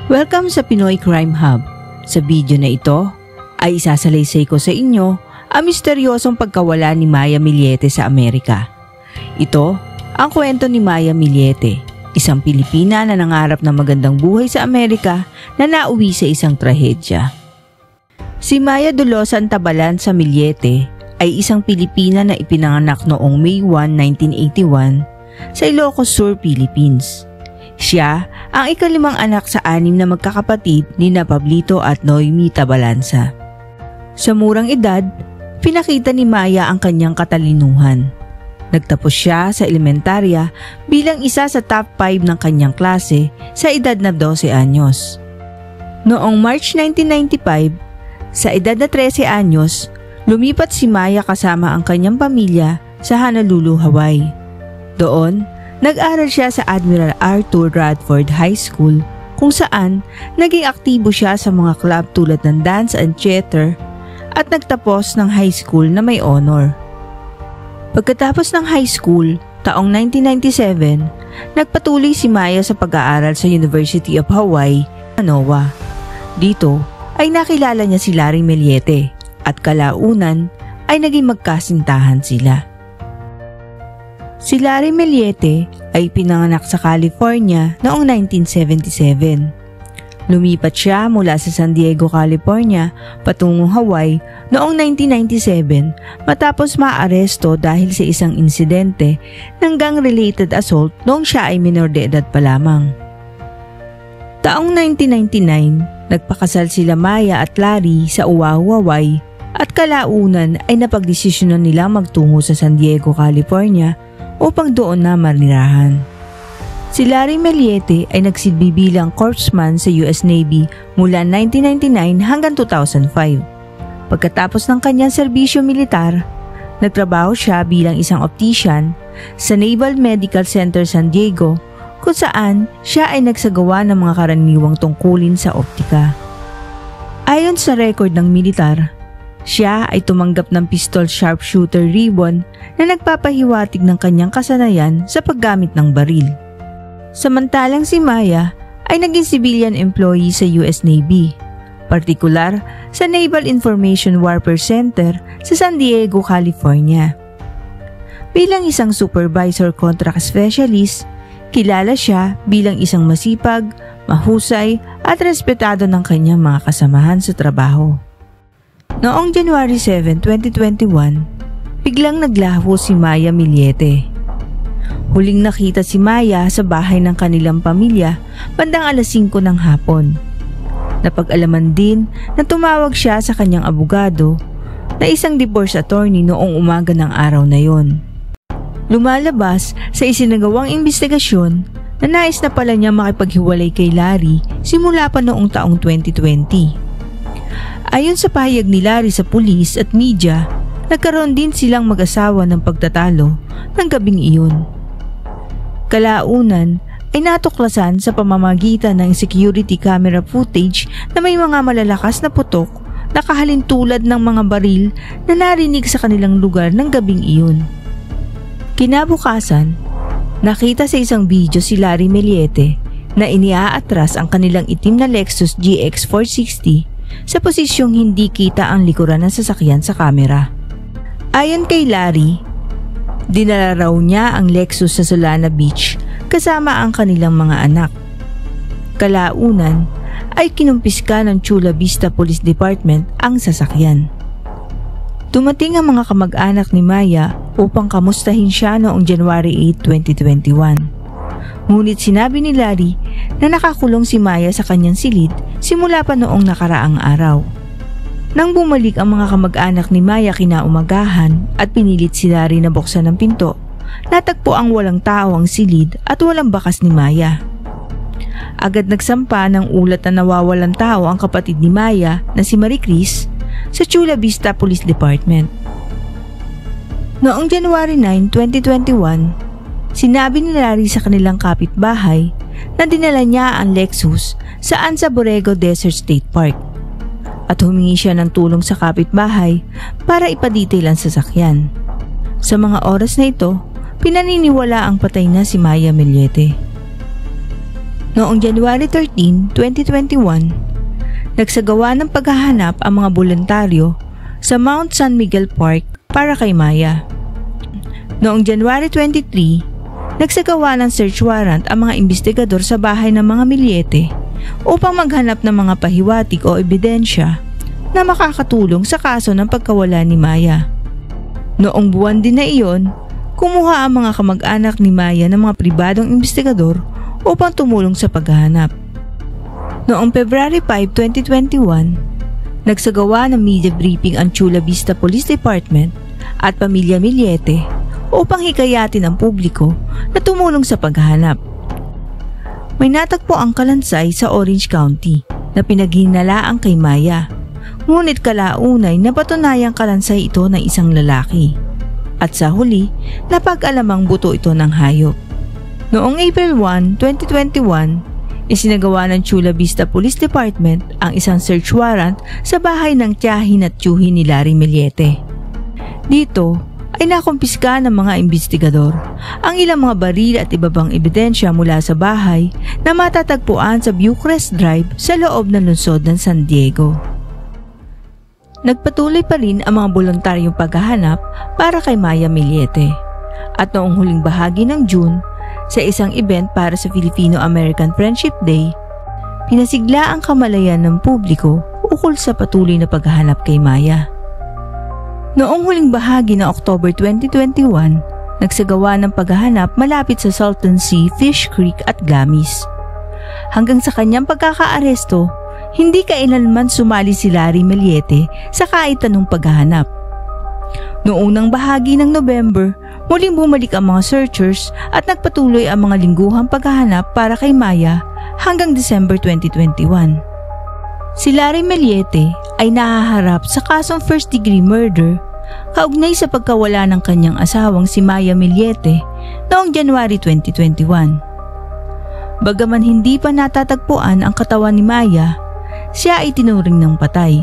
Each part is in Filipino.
Welcome sa Pinoy Crime Hub. Sa video na ito ay isasalaysay ko sa inyo ang misteryosong pagkawala ni Maya Millete sa Amerika. Ito ang kwento ni Maya Millete, isang Pilipina na nangarap ng magandang buhay sa Amerika na nauwi sa isang trahedya. Si Maya Dulosan Tabalanza Millete ay isang Pilipina na ipinanganak noong May 1, 1981 sa Ilocos Sur, Philippines. Siya ang ikalimang anak sa 6 na magkakapatid ni Pablito at Noemi Tabalanza. Sa murang edad, pinakita ni Maya ang kanyang katalinuhan. Nagtapos siya sa elementarya bilang isa sa top 5 ng kanyang klase sa edad na 12 anyos. Noong March 1995, sa edad na 13 anyos, lumipat si Maya kasama ang kanyang pamilya sa Honolulu, Hawaii. Doon, nag-aral siya sa Admiral Arthur Radford High School kung saan naging aktibo siya sa mga club tulad ng dance and theater at nagtapos ng high school na may honor. Pagkatapos ng high school, taong 1997, nagpatuloy si Maya sa pag-aaral sa University of Hawaii, Manoa. Dito ay nakilala niya si Larry Millete at kalaunan ay naging magkasintahan sila. Si Larry Millete ay pinanganak sa California noong 1977. Lumipat siya mula sa San Diego, California patungong Hawaii noong 1997 matapos maaresto dahil sa isang insidente ng gang-related assault noong siya ay minor de edad pa lamang. Taong 1999, nagpakasal sila Maya at Larry sa Oahu, Hawaii at kalaunan ay napagdesisyonan nila magtungo sa San Diego, California upang doon na manirahan. Si Larry Millete ay nagsilbi bilang corpsman sa US Navy mula 1999 hanggang 2005. Pagkatapos ng kanyang serbisyo militar, nagtrabaho siya bilang isang optician sa Naval Medical Center San Diego kung saan siya ay nagsagawa ng mga karaniwang tungkulin sa optika. Ayon sa record ng militar, siya ay tumanggap ng pistol sharpshooter ribbon na nagpapahiwatig ng kanyang kasanayan sa paggamit ng baril. Samantalang si Maya ay naging civilian employee sa US Navy, partikular sa Naval Information Warfare Center sa San Diego, California. Bilang isang supervisor contract specialist, kilala siya bilang isang masipag, mahusay at respetado ng kanyang mga kasamahan sa trabaho. Noong January 7, 2021, biglang naglaho si Maya Millete. Huling nakita si Maya sa bahay ng kanilang pamilya bandang alas 5 ng hapon. Napag-alaman din na tumawag siya sa kanyang abogado na isang divorce attorney noong umaga ng araw na yon. Lumalabas sa isinagawang investigasyon na nais na pala niya makipaghiwalay kay Larry simula pa noong taong 2020. Ayon sa pahayag ni Larry sa pulis at media, nagkaroon din silang mag-asawa ng pagtatalo ng gabing iyon. Kalaunan ay natuklasan sa pamamagitan ng security camera footage na may mga malalakas na putok na kahalintulad ng mga baril na narinig sa kanilang lugar ng gabing iyon. Kinabukasan, nakita sa isang video si Larry Millete na iniaatras ang kanilang itim na Lexus GX 460 sa posisyong hindi kita ang likuran ng sasakyan sa kamera. Ayon kay Larry, dinala raw niya ang Lexus sa Solana Beach kasama ang kanilang mga anak. Kalaunan ay kinumpiska ng Chula Vista Police Department ang sasakyan. Dumating ang mga kamag-anak ni Maya upang kamustahin siya noong January 8, 2021. Ngunit sinabi ni Larry na nakakulong si Maya sa kanyang silid simula pa noong nakaraang araw. Nang bumalik ang mga kamag-anak ni Maya kinaumagahan at pinilit si Larry na buksan ang pinto, natagpo ang walang tao ang silid at walang bakas ni Maya. Agad nagsampa ng ulat na nawawalang tao ang kapatid ni Maya na si Marie Chris sa Chula Vista Police Department. Noong January 9, 2021, sinabi ni Larry sa kanilang kapitbahay na dinala niya ang Lexus sa Borrego Desert State Park at humingi siya ng tulong sa kapitbahay para ipadetail ang sasakyan. Sa mga oras na ito, pinaniniwala ang patay na si Maya Millete. Noong January 13, 2021, nagsagawa ng paghahanap ang mga boluntaryo sa Mount San Miguel Park para kay Maya. Noong January 23, nagsagawa ng search warrant ang mga investigador sa bahay ng mga Millete upang maghanap ng mga pahiwatig o ebidensya na makakatulong sa kaso ng pagkawala ni Maya. Noong buwan din na iyon, kumuha ang mga kamag-anak ni Maya ng mga pribadong investigador upang tumulong sa paghahanap. Noong February 5, 2021, nagsagawa ng media briefing ang Chula Vista Police Department at Pamilya Millete upang hikayatin ang publiko na tumulong sa paghahanap. May natagpo ang kalansay sa Orange County na pinaghinalaang kay Maya, ngunit kalaunay napatunayang kalansay ito ng isang lalaki. At sa huli, napag-alamang buto ito ng hayop. Noong April 1, 2021, isinagawa ng Chula Vista Police Department ang isang search warrant sa bahay ng tiyahin at tiyuhin ni Larry Millete. Dito ay nakumpiska ng mga investigador ang ilang mga baril at iba pang ebidensya mula sa bahay na matatagpuan sa Bucharest Drive sa loob ng lungsod ng San Diego. Nagpatuloy pa rin ang mga voluntaryong paghahanap para kay Maya Millete. At noong huling bahagi ng June, sa isang event para sa Filipino-American Friendship Day, pinasigla ang kamalayan ng publiko ukol sa patuloy na paghahanap kay Maya. Noong huling bahagi ng October 2021, nagsagawa ng paghahanap malapit sa Salton Sea, Fish Creek at Glamis. Hanggang sa kanyang pagkakaaresto, hindi kailanman sumali si Larry Millete sa kahit anong paghahanap. Noong unang bahagi ng November, muling bumalik ang mga searchers at nagpatuloy ang mga lingguhang paghahanap para kay Maya hanggang December 2021. Si Larry Millete ay nahaharap sa kasong first-degree murder kaugnay sa pagkawala ng kanyang asawang si Maya Millete noong January 2021. Bagaman hindi pa natatagpuan ang katawan ni Maya, siya ay tinuring ng patay.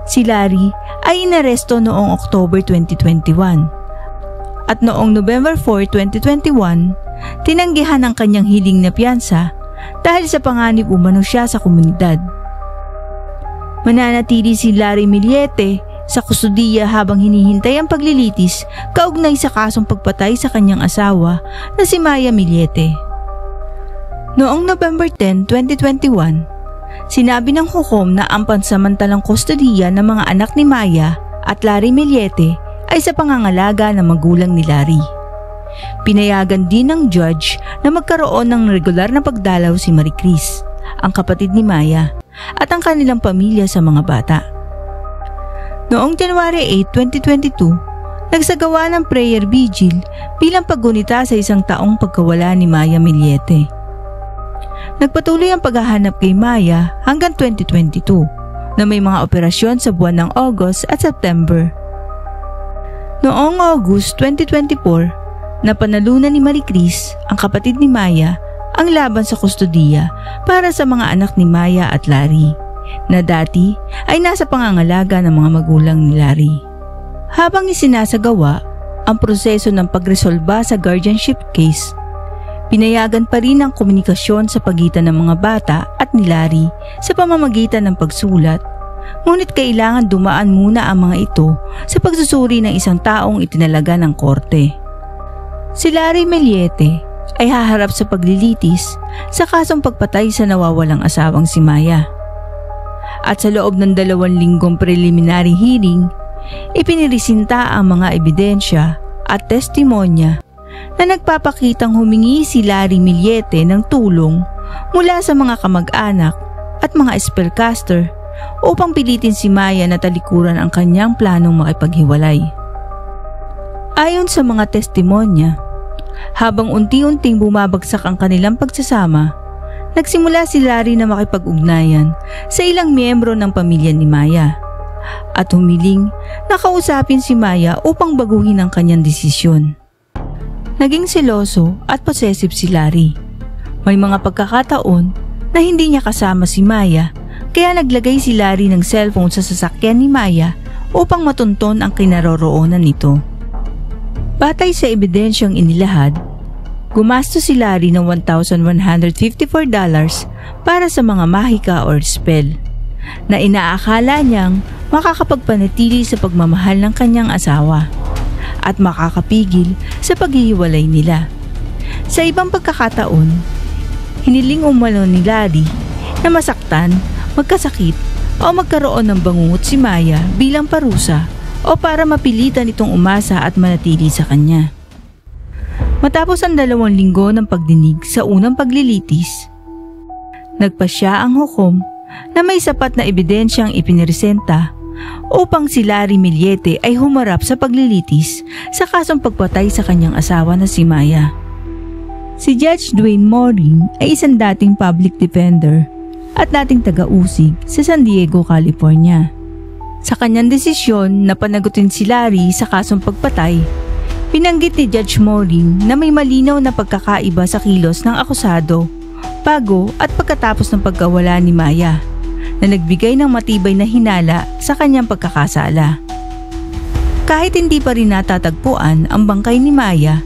Si Larry ay inaresto noong October 2021 at noong November 4, 2021, tinanggihan ang kanyang hiling na piyansa dahil sa panganib umano siya sa komunidad. Mananatili si Larry Millete sa kustudiya habang hinihintay ang paglilitis kaugnay sa kasong pagpatay sa kanyang asawa na si Maya Millete. Noong November 10, 2021, sinabi ng hukom na ang pansamantalang kustudiya ng mga anak ni Maya at Larry Millete ay sa pangangalaga ng magulang ni Larry. Pinayagan din ng judge na magkaroon ng regular na pagdalaw si Marie Chris, ang kapatid ni Maya, at ang kanilang pamilya sa mga bata. Noong January 8, 2022, nagsagawa ng prayer vigil bilang paggunita sa isang taong pagkawala ni Maya Millete. Nagpatuloy ang paghahanap kay Maya hanggang 2022 na may mga operasyon sa buwan ng August at September. Noong August 2024, napanalunan ni Marie Chris, ang kapatid ni Maya, ang laban sa kustudiya para sa mga anak ni Maya at Larry, na dati ay nasa pangangalaga ng mga magulang ni Larry. Habang isinasagawa ang proseso ng pagresolba sa guardianship case, pinayagan pa rin ang komunikasyon sa pagitan ng mga bata at ni Larry sa pamamagitan ng pagsulat, ngunit kailangan dumaan muna ang mga ito sa pagsusuri ng isang taong itinalaga ng korte. Si Larry Millete ay haharap sa paglilitis sa kasong pagpatay sa nawawalang asawang si Maya. At sa loob ng 2 linggong preliminary hearing, ipinirisinta ang mga ebidensya at testimonya na nagpapakitang humingi si Larry Millete ng tulong mula sa mga kamag-anak at mga spellcaster upang pilitin si Maya na talikuran ang kanyang planong makipaghiwalay. Ayon sa mga testimonya, habang unti-unting bumabagsak ang kanilang pagsasama, nagsimula si Larry na makipag-ugnayan sa ilang miyembro ng pamilya ni Maya at humiling na kausapin si Maya upang baguhin ang kanyang desisyon. Naging seloso at possessive si Larry. May mga pagkakataon na hindi niya kasama si Maya, kaya naglagay si Larry ng cellphone sa sasakyan ni Maya upang matunton ang kinaroroonan nito. Batay sa ebidensyang inilahad, Gumastos si Larry ng $1,154 para sa mga mahika or spell na inaakala niyang makakapagpanatili sa pagmamahal ng kanyang asawa at makakapigil sa paghihiwalay nila. Sa ibang pagkakataon, hiniling umano ni Larry na masaktan, magkasakit o magkaroon ng bangungot si Maya bilang parusa o para mapilitan itong umasa at manatili sa kanya. Matapos ang 2 linggo ng pagdinig sa unang paglilitis, nagpasya ang hukom na may sapat na ebidensyang ipiniresenta upang si Larry Millete ay humarap sa paglilitis sa kasong pagpatay sa kanyang asawa na si Maya. Si Judge Dwayne Morin ay isang dating public defender at dating taga-usig sa San Diego, California. Sa kanyang desisyon na panagutin si Larry sa kasong pagpatay, binanggit ni Judge Morin na may malinaw na pagkakaiba sa kilos ng akusado bago at pagkatapos ng pagkawala ni Maya na nagbigay ng matibay na hinala sa kanyang pagkakasala. Kahit hindi pa rin natatagpuan ang bangkay ni Maya,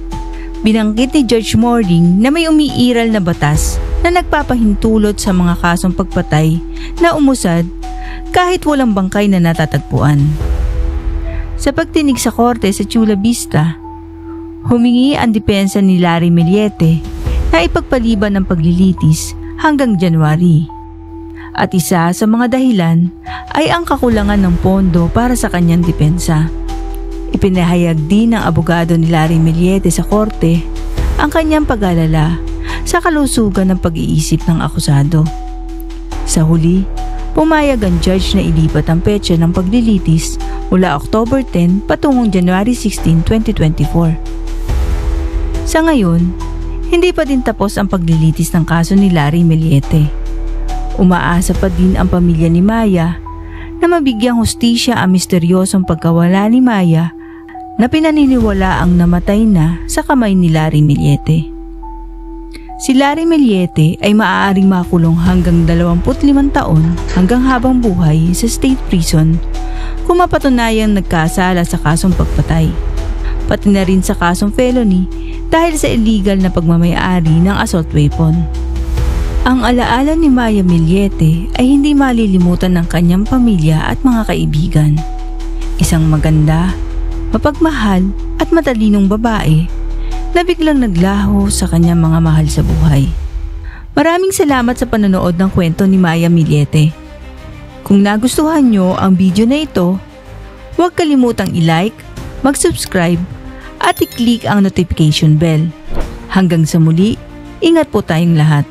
binanggit ni Judge Morin na may umiiral na batas na nagpapahintulot sa mga kasong pagpatay na umusad kahit walang bangkay na natatagpuan. Sa pagtinig sa korte sa Chula Vista, humingi ang depensa ni Larry Millete na ipagpaliban ng paglilitis hanggang January. At isa sa mga dahilan ay ang kakulangan ng pondo para sa kanyang depensa. Ipinahayag din ng abogado ni Larry Millete sa korte ang kanyang pag-alala sa kalusugan ng pag-iisip ng akusado. Sa huli, pumayag ang judge na ilipat ang petsa ng paglilitis mula October 10 patungong January 16, 2024. Sa ngayon, hindi pa din tapos ang paglilitis ng kaso ni Larry Millete. Umaasa pa din ang pamilya ni Maya na mabigyang hustisya ang misteryosong pagkawala ni Maya na pinaniniwala ang namatay na sa kamay ni Larry Millete. Si Larry Millete ay maaaring makulong hanggang 25 taon hanggang habang buhay sa state prison kung mapatunayang nagkasala sa kasong pagpatay, pati na rin sa kasong felony dahil sa illegal na pagmamayari ng assault weapon. Ang alaala ni Maya Millete ay hindi malilimutan ng kanyang pamilya at mga kaibigan. Isang maganda, mapagmahal at matalinong babae na biglang naglaho sa kanyang mga mahal sa buhay. Maraming salamat sa panonood ng kwento ni Maya Millete. Kung nagustuhan nyo ang video na ito, huwag kalimutang i-like, mag-subscribe at i-click ang notification bell. Hanggang sa muli, ingat po tayong lahat.